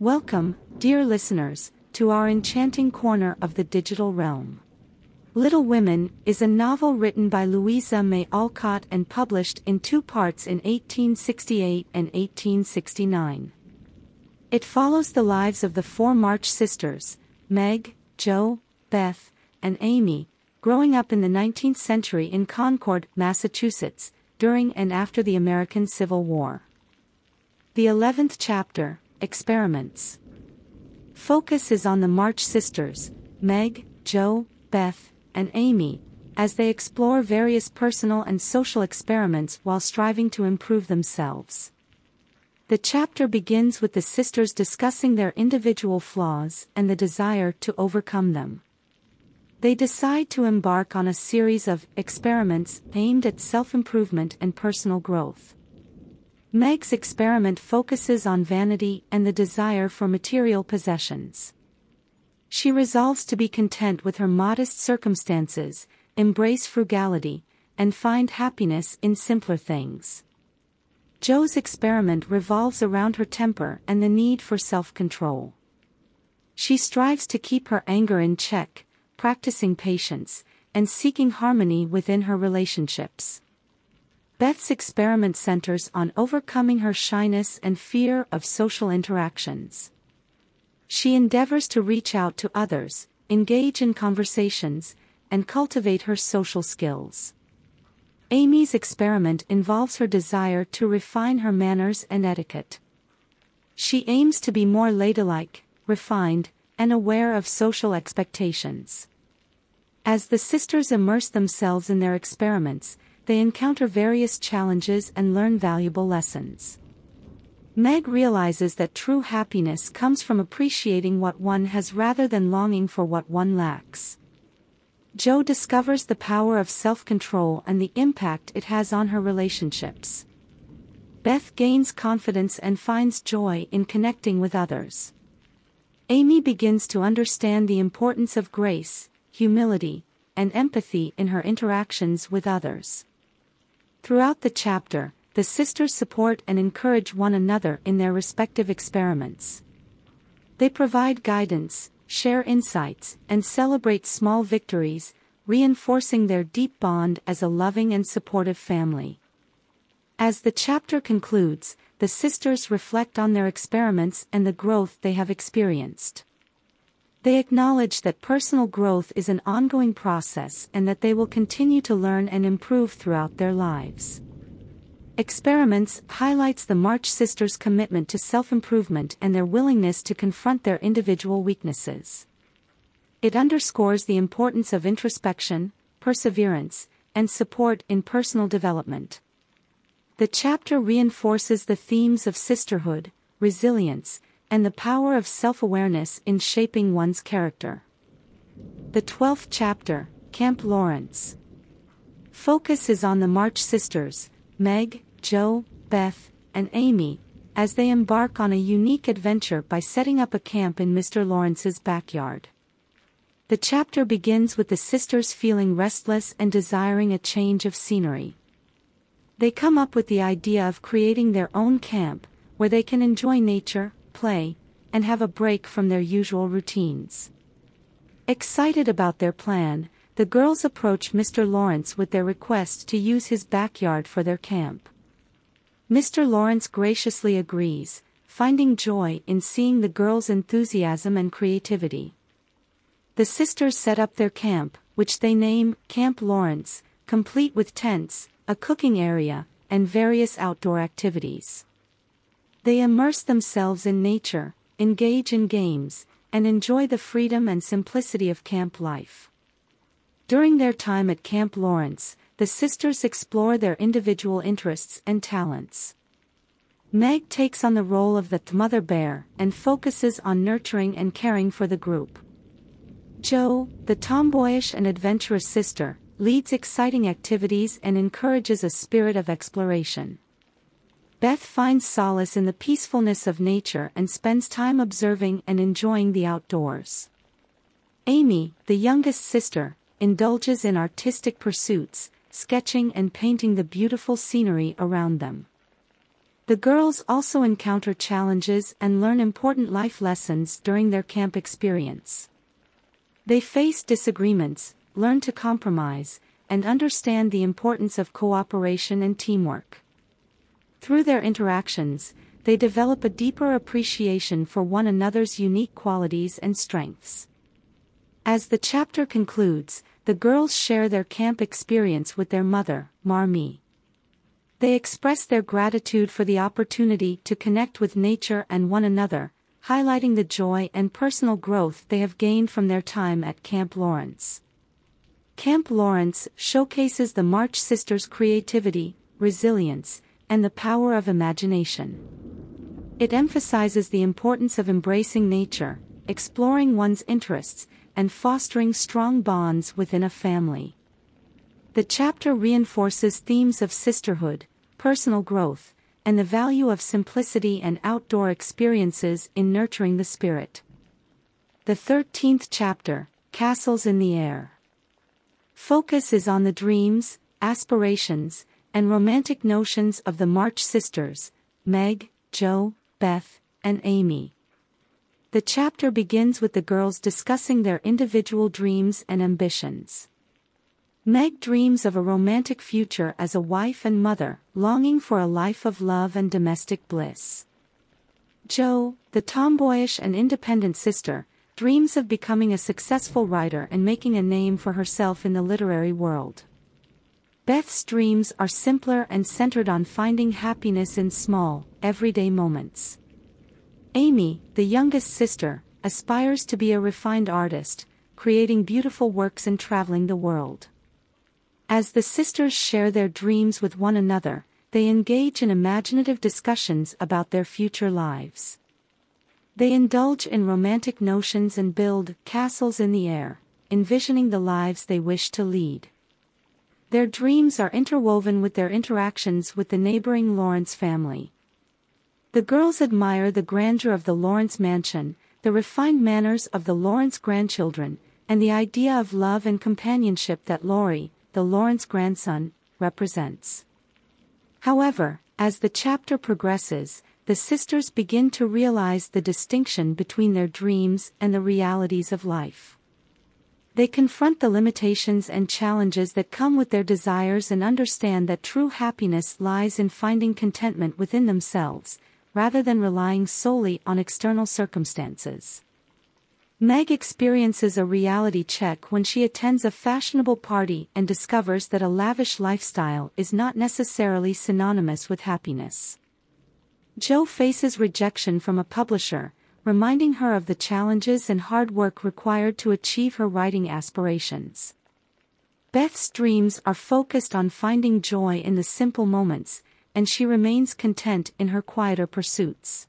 Welcome, dear listeners, to our enchanting corner of the digital realm. Little Women is a novel written by Louisa May Alcott and published in two parts in 1868 and 1869. It follows the lives of the four March sisters, Meg, Jo, Beth, and Amy, growing up in the 19th century in Concord, Massachusetts, during and after the American Civil War. The 11th chapter, Experiments. Focus is on the March sisters, Meg, Jo, Beth, and Amy, as they explore various personal and social experiments while striving to improve themselves. The chapter begins with the sisters discussing their individual flaws and the desire to overcome them. They decide to embark on a series of experiments aimed at self-improvement and personal growth. Meg's experiment focuses on vanity and the desire for material possessions. She resolves to be content with her modest circumstances, embrace frugality, and find happiness in simpler things. Jo's experiment revolves around her temper and the need for self-control. She strives to keep her anger in check, practicing patience, and seeking harmony within her relationships. Beth's experiment centers on overcoming her shyness and fear of social interactions. She endeavors to reach out to others, engage in conversations, and cultivate her social skills. Amy's experiment involves her desire to refine her manners and etiquette. She aims to be more ladylike, refined, and aware of social expectations. As the sisters immerse themselves in their experiments, they encounter various challenges and learn valuable lessons. Meg realizes that true happiness comes from appreciating what one has rather than longing for what one lacks. Jo discovers the power of self-control and the impact it has on her relationships. Beth gains confidence and finds joy in connecting with others. Amy begins to understand the importance of grace, humility, and empathy in her interactions with others. Throughout the chapter, the sisters support and encourage one another in their respective experiments. They provide guidance, share insights, and celebrate small victories, reinforcing their deep bond as a loving and supportive family. As the chapter concludes, the sisters reflect on their experiments and the growth they have experienced. They acknowledge that personal growth is an ongoing process and that they will continue to learn and improve throughout their lives. Experiments highlights the March sisters' commitment to self-improvement and their willingness to confront their individual weaknesses. It underscores the importance of introspection, perseverance, and support in personal development. The chapter reinforces the themes of sisterhood, resilience, and the power of self-awareness in shaping one's character. The 12th chapter, Camp Lawrence. Focus is on the March sisters, Meg, Jo, Beth, and Amy, as they embark on a unique adventure by setting up a camp in Mr. Lawrence's backyard. The chapter begins with the sisters feeling restless and desiring a change of scenery. They come up with the idea of creating their own camp, where they can enjoy nature, play, and have a break from their usual routines. Excited about their plan, the girls approach Mr. Lawrence with their request to use his backyard for their camp. Mr. Lawrence graciously agrees, finding joy in seeing the girls' enthusiasm and creativity. The sisters set up their camp, which they name Camp Lawrence, complete with tents, a cooking area, and various outdoor activities. They immerse themselves in nature, engage in games, and enjoy the freedom and simplicity of camp life. During their time at Camp Lawrence, the sisters explore their individual interests and talents. Meg takes on the role of the mother bear and focuses on nurturing and caring for the group. Jo, the tomboyish and adventurous sister, leads exciting activities and encourages a spirit of exploration. Beth finds solace in the peacefulness of nature and spends time observing and enjoying the outdoors. Amy, the youngest sister, indulges in artistic pursuits, sketching and painting the beautiful scenery around them. The girls also encounter challenges and learn important life lessons during their camp experience. They face disagreements, learn to compromise, and understand the importance of cooperation and teamwork. Through their interactions, they develop a deeper appreciation for one another's unique qualities and strengths. As the chapter concludes, the girls share their camp experience with their mother, Marmee. They express their gratitude for the opportunity to connect with nature and one another, highlighting the joy and personal growth they have gained from their time at Camp Lawrence. Camp Lawrence showcases the March sisters' creativity, resilience, and the power of imagination. It emphasizes the importance of embracing nature, exploring one's interests, and fostering strong bonds within a family. The chapter reinforces themes of sisterhood, personal growth, and the value of simplicity and outdoor experiences in nurturing the spirit. The 13th chapter, Castles in the Air. Focus is on the dreams, aspirations, and romantic notions of the March sisters, Meg, Jo, Beth, and Amy. The chapter begins with the girls discussing their individual dreams and ambitions. Meg dreams of a romantic future as a wife and mother, longing for a life of love and domestic bliss. Jo, the tomboyish and independent sister, dreams of becoming a successful writer and making a name for herself in the literary world. Beth's dreams are simpler and centered on finding happiness in small, everyday moments. Amy, the youngest sister, aspires to be a refined artist, creating beautiful works and traveling the world. As the sisters share their dreams with one another, they engage in imaginative discussions about their future lives. They indulge in romantic notions and build castles in the air, envisioning the lives they wish to lead. Their dreams are interwoven with their interactions with the neighboring Lawrence family. The girls admire the grandeur of the Lawrence mansion, the refined manners of the Lawrence grandchildren, and the idea of love and companionship that Laurie, the Lawrence grandson, represents. However, as the chapter progresses, the sisters begin to realize the distinction between their dreams and the realities of life. They confront the limitations and challenges that come with their desires and understand that true happiness lies in finding contentment within themselves, rather than relying solely on external circumstances. Meg experiences a reality check when she attends a fashionable party and discovers that a lavish lifestyle is not necessarily synonymous with happiness. Jo faces rejection from a publisher, reminding her of the challenges and hard work required to achieve her writing aspirations. Beth's dreams are focused on finding joy in the simple moments, and she remains content in her quieter pursuits.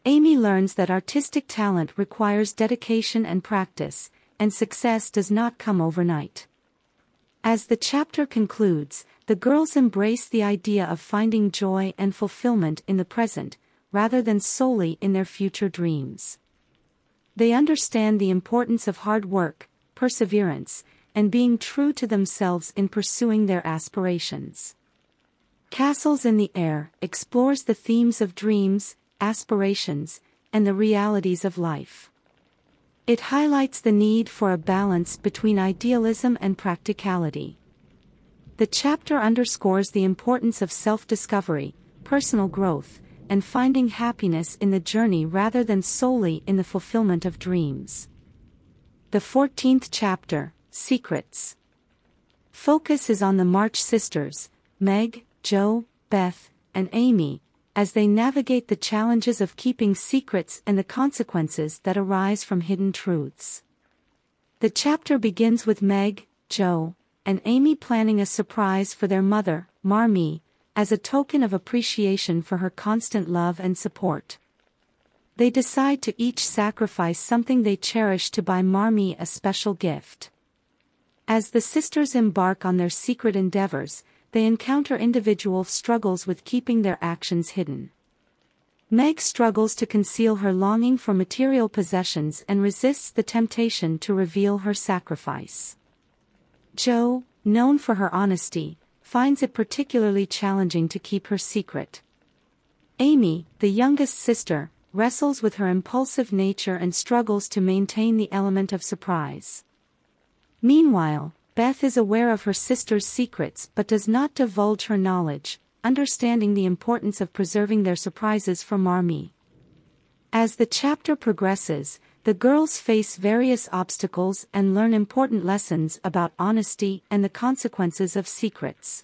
Amy learns that artistic talent requires dedication and practice, and success does not come overnight. As the chapter concludes, the girls embrace the idea of finding joy and fulfillment in the present, rather than solely in their future dreams. They understand the importance of hard work, perseverance, and being true to themselves in pursuing their aspirations. Castles in the Air explores the themes of dreams, aspirations, and the realities of life. It highlights the need for a balance between idealism and practicality. The chapter underscores the importance of self-discovery, personal growth, and finding happiness in the journey rather than solely in the fulfillment of dreams. The 14th chapter, Secrets. Focus is on the March sisters, Meg, Jo, Beth, and Amy, as they navigate the challenges of keeping secrets and the consequences that arise from hidden truths. The chapter begins with Meg, Jo, and Amy planning a surprise for their mother, Marmee, as a token of appreciation for her constant love and support. They decide to each sacrifice something they cherish to buy Marmee a special gift. As the sisters embark on their secret endeavors, they encounter individual struggles with keeping their actions hidden. Meg struggles to conceal her longing for material possessions and resists the temptation to reveal her sacrifice. Jo, known for her honesty, finds it particularly challenging to keep her secret. Amy, the youngest sister, wrestles with her impulsive nature and struggles to maintain the element of surprise. Meanwhile, Beth is aware of her sister's secrets but does not divulge her knowledge, understanding the importance of preserving their surprises for Marmee. As the chapter progresses, the girls face various obstacles and learn important lessons about honesty and the consequences of secrets.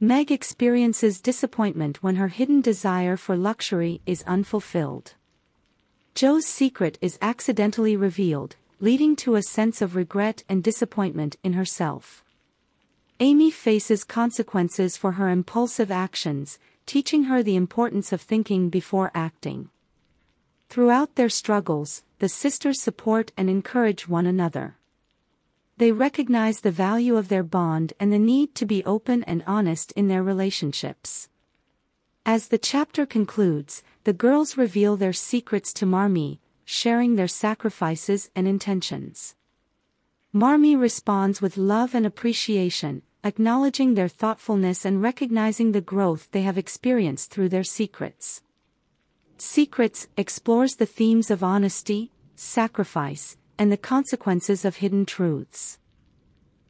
Meg experiences disappointment when her hidden desire for luxury is unfulfilled. Jo's secret is accidentally revealed, leading to a sense of regret and disappointment in herself. Amy faces consequences for her impulsive actions, teaching her the importance of thinking before acting. Throughout their struggles, the sisters support and encourage one another. They recognize the value of their bond and the need to be open and honest in their relationships. As the chapter concludes, the girls reveal their secrets to Marmee, sharing their sacrifices and intentions. Marmee responds with love and appreciation, acknowledging their thoughtfulness and recognizing the growth they have experienced through their secrets. Secrets explores the themes of honesty, sacrifice, and the consequences of hidden truths.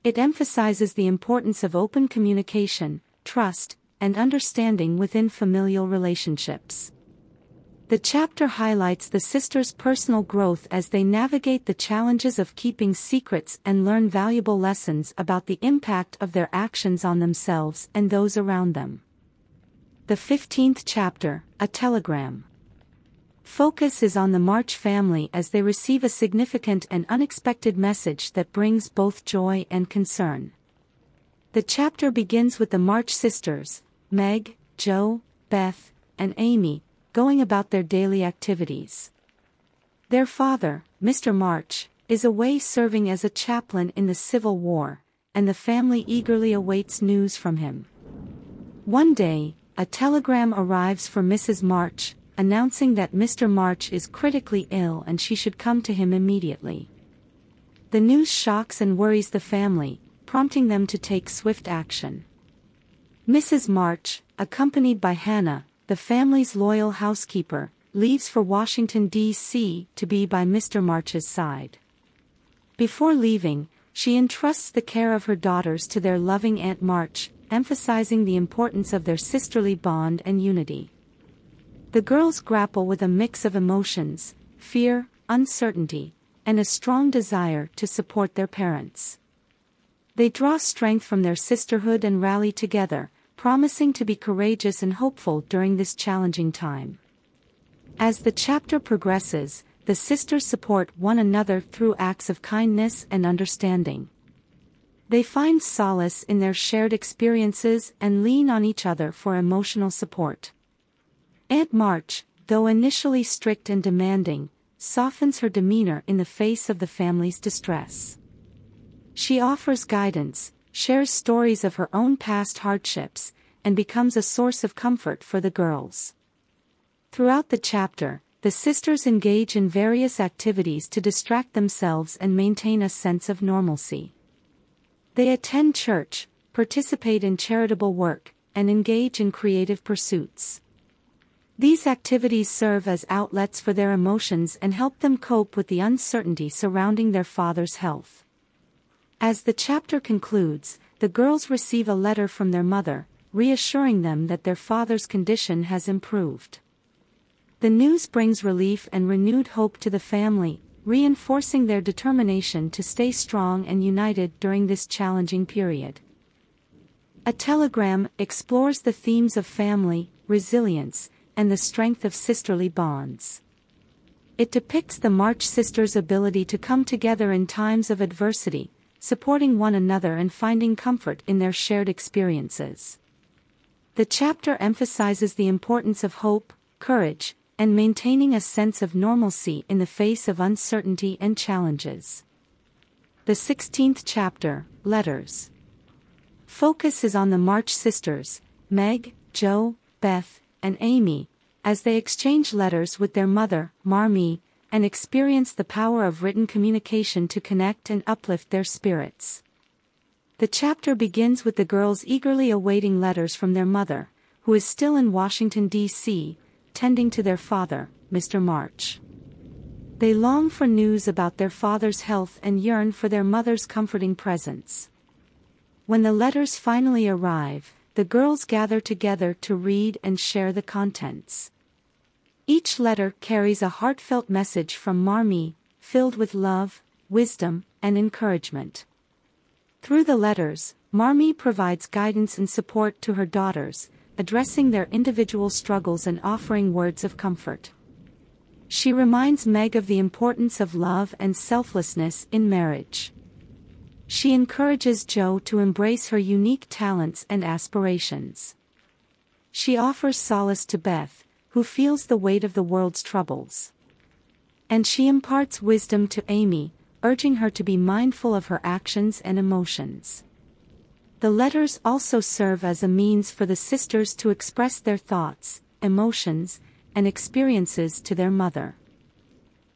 It emphasizes the importance of open communication, trust, and understanding within familial relationships. The chapter highlights the sisters' personal growth as they navigate the challenges of keeping secrets and learn valuable lessons about the impact of their actions on themselves and those around them. The 15th chapter, A Telegram. Focus is on the March family as they receive a significant and unexpected message that brings both joy and concern. The chapter begins with the March sisters, Meg, Jo, Beth, and Amy, going about their daily activities. Their father, Mr. March, is away serving as a chaplain in the Civil War, and the family eagerly awaits news from him. One day, a telegram arrives for Mrs. March, announcing that Mr. March is critically ill and she should come to him immediately. The news shocks and worries the family, prompting them to take swift action. Mrs. March, accompanied by Hannah, the family's loyal housekeeper, leaves for Washington, D.C. to be by Mr. March's side. Before leaving, she entrusts the care of her daughters to their loving Aunt March, emphasizing the importance of their sisterly bond and unity. The girls grapple with a mix of emotions, fear, uncertainty, and a strong desire to support their parents. They draw strength from their sisterhood and rally together, promising to be courageous and hopeful during this challenging time. As the chapter progresses, the sisters support one another through acts of kindness and understanding. They find solace in their shared experiences and lean on each other for emotional support. Aunt March, though initially strict and demanding, softens her demeanor in the face of the family's distress. She offers guidance, shares stories of her own past hardships, and becomes a source of comfort for the girls. Throughout the chapter, the sisters engage in various activities to distract themselves and maintain a sense of normalcy. They attend church, participate in charitable work, and engage in creative pursuits. These activities serve as outlets for their emotions and help them cope with the uncertainty surrounding their father's health. As the chapter concludes, the girls receive a letter from their mother, reassuring them that their father's condition has improved. The news brings relief and renewed hope to the family, reinforcing their determination to stay strong and united during this challenging period. A Telegram explores the themes of family, resilience, and the strength of sisterly bonds. It depicts the March sisters' ability to come together in times of adversity, supporting one another and finding comfort in their shared experiences. The chapter emphasizes the importance of hope, courage, and maintaining a sense of normalcy in the face of uncertainty and challenges. The 16th chapter, Letters. Focus is on the March sisters, Meg, Jo, Beth, and Amy, as they exchange letters with their mother, Marmee, and experience the power of written communication to connect and uplift their spirits. The chapter begins with the girls eagerly awaiting letters from their mother, who is still in Washington, D.C., tending to their father, Mr. March. They long for news about their father's health and yearn for their mother's comforting presence. When the letters finally arrive, the girls gather together to read and share the contents. Each letter carries a heartfelt message from Marmee, filled with love, wisdom, and encouragement. Through the letters, Marmee provides guidance and support to her daughters, addressing their individual struggles and offering words of comfort. She reminds Meg of the importance of love and selflessness in marriage. She encourages Jo to embrace her unique talents and aspirations. She offers solace to Beth, who feels the weight of the world's troubles. And she imparts wisdom to Amy, urging her to be mindful of her actions and emotions. The letters also serve as a means for the sisters to express their thoughts, emotions, and experiences to their mother.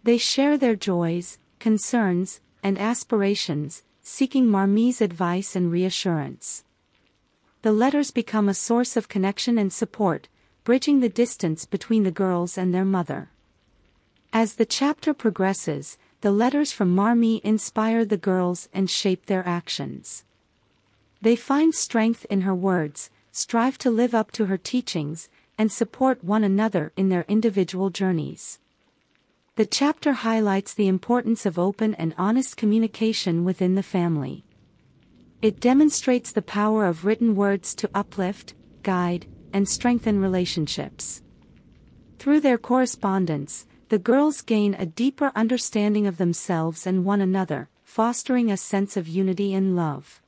They share their joys, concerns, and aspirations, seeking Marmee's advice and reassurance. The letters become a source of connection and support, bridging the distance between the girls and their mother. As the chapter progresses, the letters from Marmee inspire the girls and shape their actions. They find strength in her words, strive to live up to her teachings, and support one another in their individual journeys. The chapter highlights the importance of open and honest communication within the family. It demonstrates the power of written words to uplift, guide, and strengthen relationships. Through their correspondence, the girls gain a deeper understanding of themselves and one another, fostering a sense of unity and love.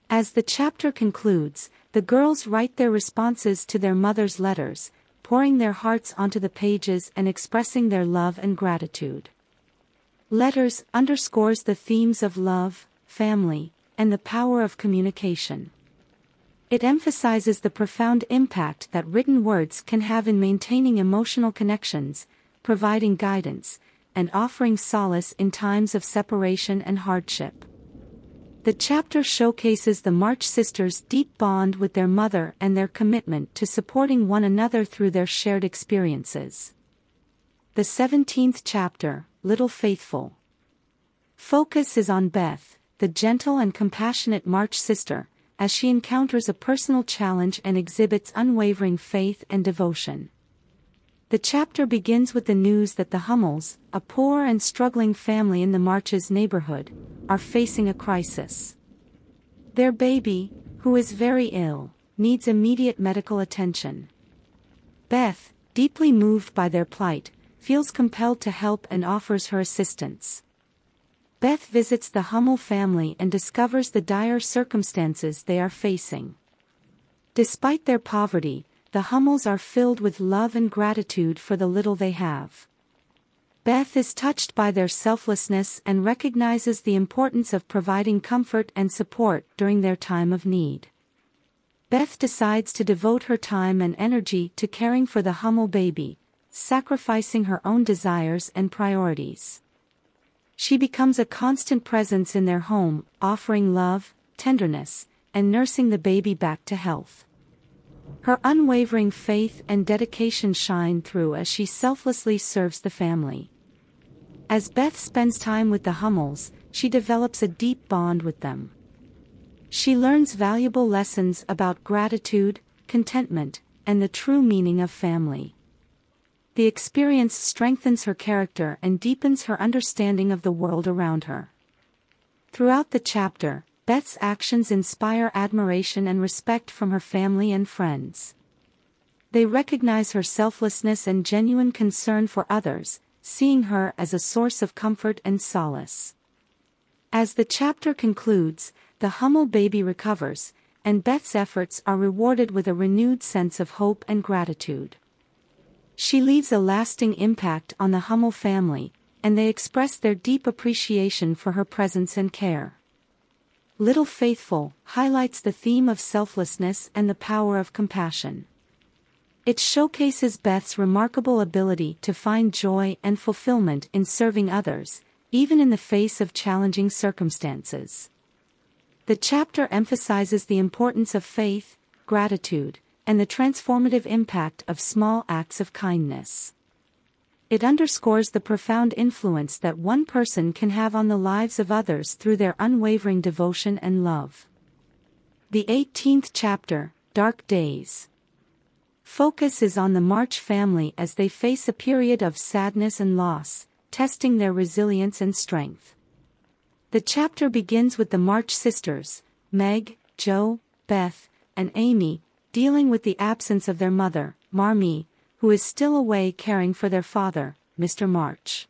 As the chapter concludes, the girls write their responses to their mother's letters, pouring their hearts onto the pages and expressing their love and gratitude. Letters underscores the themes of love, family, and the power of communication. It emphasizes the profound impact that written words can have in maintaining emotional connections, providing guidance, and offering solace in times of separation and hardship. The chapter showcases the March sisters' deep bond with their mother and their commitment to supporting one another through their shared experiences. The 17th chapter, Little Faithful. Focus is on Beth, the gentle and compassionate March sister, as she encounters a personal challenge and exhibits unwavering faith and devotion. The chapter begins with the news that the Hummels, a poor and struggling family in the Marches' neighborhood, are facing a crisis. Their baby, who is very ill, needs immediate medical attention. Beth, deeply moved by their plight, feels compelled to help and offers her assistance. Beth visits the Hummel family and discovers the dire circumstances they are facing. Despite their poverty, the Hummels are filled with love and gratitude for the little they have. Beth is touched by their selflessness and recognizes the importance of providing comfort and support during their time of need. Beth decides to devote her time and energy to caring for the Hummel baby, sacrificing her own desires and priorities. She becomes a constant presence in their home, offering love, tenderness, and nursing the baby back to health. Her unwavering faith and dedication shine through as she selflessly serves the family. As Beth spends time with the Hummels, she develops a deep bond with them. She learns valuable lessons about gratitude, contentment, and the true meaning of family. The experience strengthens her character and deepens her understanding of the world around her. Throughout the chapter, Beth's actions inspire admiration and respect from her family and friends. They recognize her selflessness and genuine concern for others, seeing her as a source of comfort and solace. As the chapter concludes, the Hummel baby recovers, and Beth's efforts are rewarded with a renewed sense of hope and gratitude. She leaves a lasting impact on the Hummel family, and they express their deep appreciation for her presence and care. Little Faithful highlights the theme of selflessness and the power of compassion. It showcases Beth's remarkable ability to find joy and fulfillment in serving others, even in the face of challenging circumstances. The chapter emphasizes the importance of faith, gratitude, and the transformative impact of small acts of kindness. It underscores the profound influence that one person can have on the lives of others through their unwavering devotion and love. The 18th chapter, Dark Days. Focus is on the March family as they face a period of sadness and loss, testing their resilience and strength. The chapter begins with the March sisters, Meg, Jo, Beth, and Amy, dealing with the absence of their mother, Marmee, who is still away caring for their father, Mr. March.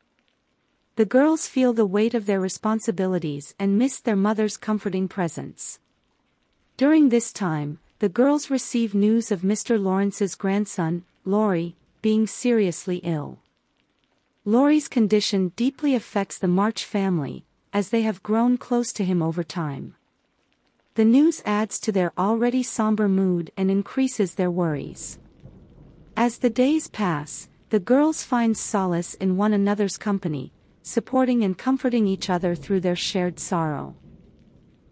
The girls feel the weight of their responsibilities and miss their mother's comforting presence. During this time, the girls receive news of Mr. Lawrence's grandson, Laurie, being seriously ill. Laurie's condition deeply affects the March family, as they have grown close to him over time. The news adds to their already somber mood and increases their worries. As the days pass, the girls find solace in one another's company, supporting and comforting each other through their shared sorrow.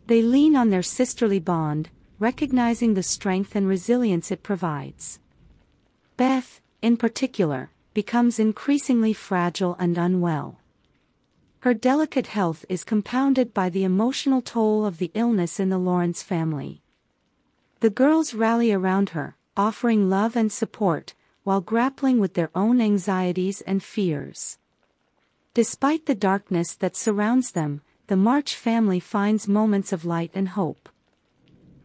They lean on their sisterly bond, recognizing the strength and resilience it provides. Beth, in particular, becomes increasingly fragile and unwell. Her delicate health is compounded by the emotional toll of the illness in the Lawrence family. The girls rally around her, offering love and support, while grappling with their own anxieties and fears. Despite the darkness that surrounds them, the March family finds moments of light and hope.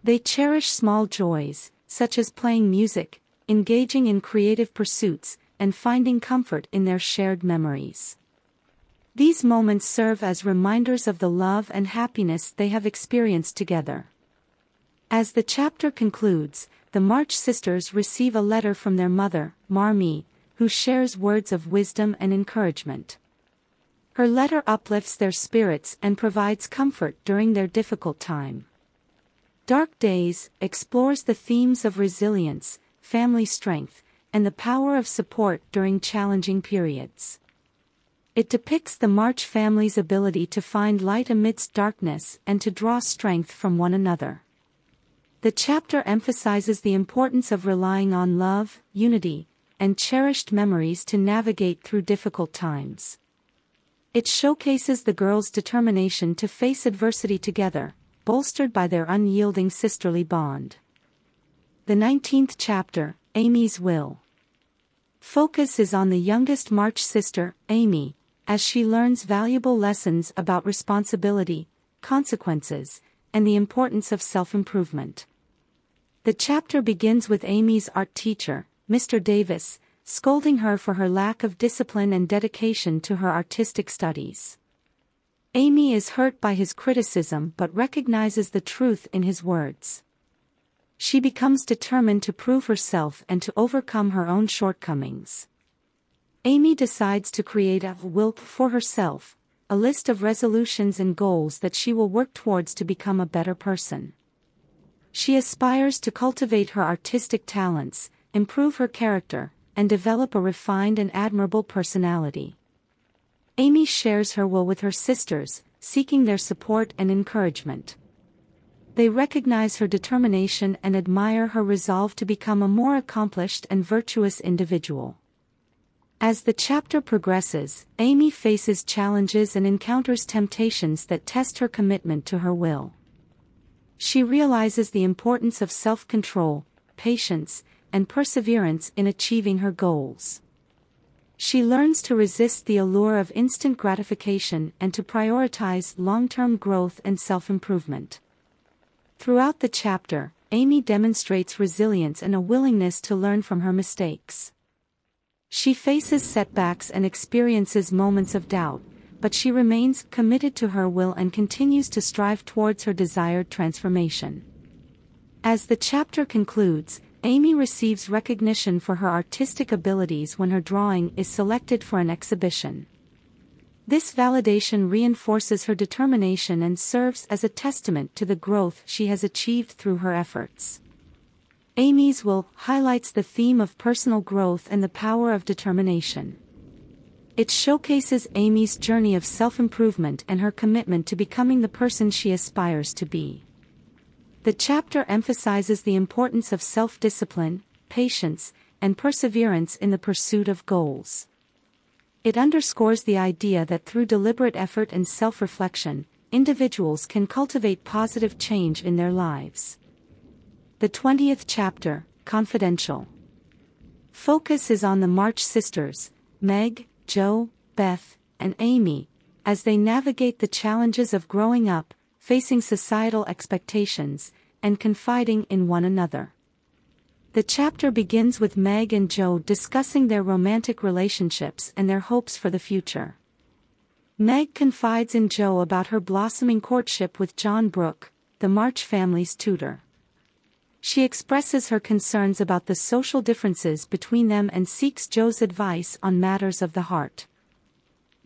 They cherish small joys, such as playing music, engaging in creative pursuits, and finding comfort in their shared memories. These moments serve as reminders of the love and happiness they have experienced together. As the chapter concludes, the March sisters receive a letter from their mother, Marmee, who shares words of wisdom and encouragement. Her letter uplifts their spirits and provides comfort during their difficult time. Dark Days explores the themes of resilience, family strength, and the power of support during challenging periods. It depicts the March family's ability to find light amidst darkness and to draw strength from one another. The chapter emphasizes the importance of relying on love, unity, and cherished memories to navigate through difficult times. It showcases the girls' determination to face adversity together, bolstered by their unyielding sisterly bond. The 19th chapter, Amy's Will. Focus is on the youngest March sister, Amy, as she learns valuable lessons about responsibility, consequences, and the importance of self-improvement. The chapter begins with Amy's art teacher, Mr. Davis, scolding her for her lack of discipline and dedication to her artistic studies. Amy is hurt by his criticism but recognizes the truth in his words. She becomes determined to prove herself and to overcome her own shortcomings. Amy decides to create a will for herself, a list of resolutions and goals that she will work towards to become a better person. She aspires to cultivate her artistic talents, improve her character, and develop a refined and admirable personality. Amy shares her will with her sisters, seeking their support and encouragement. They recognize her determination and admire her resolve to become a more accomplished and virtuous individual. As the chapter progresses, Amy faces challenges and encounters temptations that test her commitment to her will. She realizes the importance of self-control, patience, and perseverance in achieving her goals. She learns to resist the allure of instant gratification and to prioritize long-term growth and self-improvement. Throughout the chapter, Amy demonstrates resilience and a willingness to learn from her mistakes. She faces setbacks and experiences moments of doubt, but she remains committed to her will and continues to strive towards her desired transformation. As the chapter concludes, Amy receives recognition for her artistic abilities when her drawing is selected for an exhibition. This validation reinforces her determination and serves as a testament to the growth she has achieved through her efforts. Amy's Will highlights the theme of personal growth and the power of determination. It showcases Amy's journey of self-improvement and her commitment to becoming the person she aspires to be. The chapter emphasizes the importance of self-discipline, patience, and perseverance in the pursuit of goals. It underscores the idea that through deliberate effort and self-reflection, individuals can cultivate positive change in their lives. The 20th chapter, Confidential. Focus is on the March sisters, Meg, Jo, Beth, and Amy, as they navigate the challenges of growing up, facing societal expectations, and confiding in one another. The chapter begins with Meg and Jo discussing their romantic relationships and their hopes for the future. Meg confides in Jo about her blossoming courtship with John Brooke, the March family's tutor. She expresses her concerns about the social differences between them and seeks Jo's advice on matters of the heart.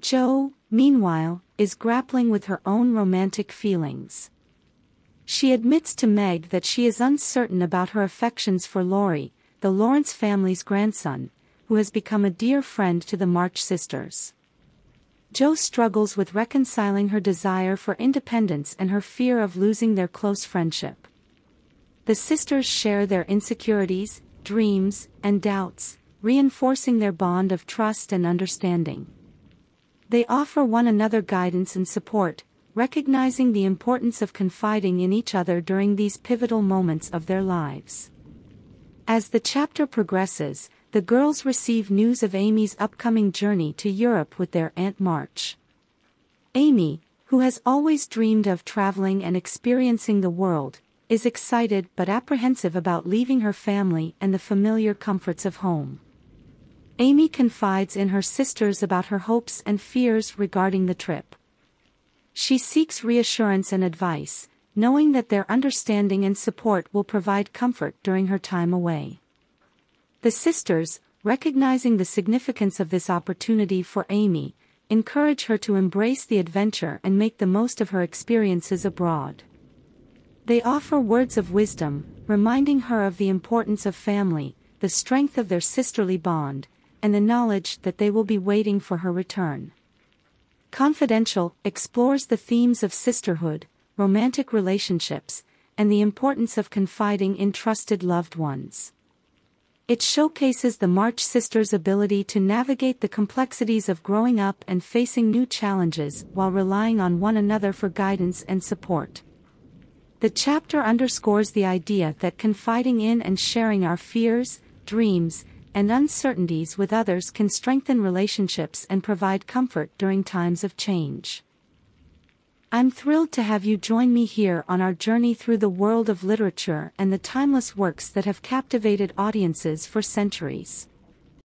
Jo, meanwhile, is grappling with her own romantic feelings. She admits to Meg that she is uncertain about her affections for Laurie, the Lawrence family's grandson, who has become a dear friend to the March sisters. Jo struggles with reconciling her desire for independence and her fear of losing their close friendship. The sisters share their insecurities, dreams, and doubts, reinforcing their bond of trust and understanding. They offer one another guidance and support, recognizing the importance of confiding in each other during these pivotal moments of their lives. As the chapter progresses, the girls receive news of Amy's upcoming journey to Europe with their Aunt March. Amy, who has always dreamed of traveling and experiencing the world, is excited but apprehensive about leaving her family and the familiar comforts of home. Amy confides in her sisters about her hopes and fears regarding the trip. She seeks reassurance and advice, knowing that their understanding and support will provide comfort during her time away. The sisters, recognizing the significance of this opportunity for Amy, encourage her to embrace the adventure and make the most of her experiences abroad. They offer words of wisdom, reminding her of the importance of family, the strength of their sisterly bond, and the knowledge that they will be waiting for her return. Confidential explores the themes of sisterhood, romantic relationships, and the importance of confiding in trusted loved ones. It showcases the March sisters' ability to navigate the complexities of growing up and facing new challenges while relying on one another for guidance and support. The chapter underscores the idea that confiding in and sharing our fears, dreams, and uncertainties with others can strengthen relationships and provide comfort during times of change. I'm thrilled to have you join me here on our journey through the world of literature and the timeless works that have captivated audiences for centuries.